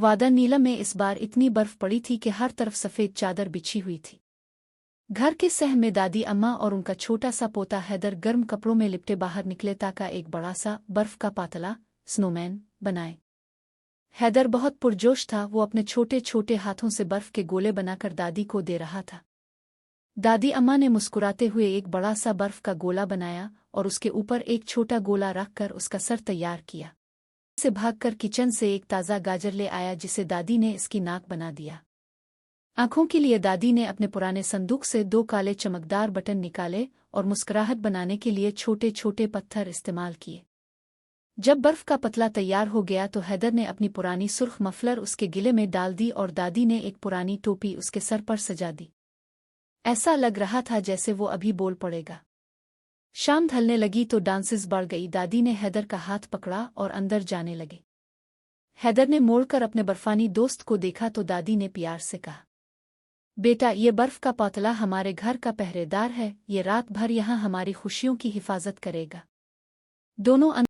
वादा नीलम में इस बार इतनी बर्फ पड़ी थी कि हर तरफ सफ़ेद चादर बिछी हुई थी। घर के सह में दादी अम्मा और उनका छोटा सा पोता हैदर गर्म कपड़ों में लिपटे बाहर निकले ताकि एक बड़ा सा बर्फ का पातला स्नोमैन बनाए। हैदर बहुत पुरजोश था, वो अपने छोटे छोटे हाथों से बर्फ के गोले बनाकर दादी को दे रहा था। दादी अम्मा ने मुस्कुराते हुए एक बड़ा सा बर्फ का गोला बनाया और उसके ऊपर एक छोटा गोला रखकर उसका सर तैयार किया। से भागकर किचन से एक ताज़ा गाजर ले आया जिसे दादी ने इसकी नाक बना दिया। आंखों के लिए दादी ने अपने पुराने संदूक से 2 काले चमकदार बटन निकाले और मुस्कुराहट बनाने के लिए छोटे छोटे पत्थर इस्तेमाल किए। जब बर्फ का पतला तैयार हो गया तो हैदर ने अपनी पुरानी सुर्ख मफलर उसके गिले में डाल दी और दादी ने एक पुरानी टोपी उसके सर पर सजा दी। ऐसा लग रहा था जैसे वो अभी बोल पड़ेगा। शाम ढलने लगी तो डांसेस बढ़ गई। दादी ने हैदर का हाथ पकड़ा और अंदर जाने लगे। हैदर ने मोड़कर अपने बर्फानी दोस्त को देखा तो दादी ने प्यार से कहा, बेटा, ये बर्फ का पातला हमारे घर का पहरेदार है, ये रात भर यहाँ हमारी खुशियों की हिफाजत करेगा। दोनों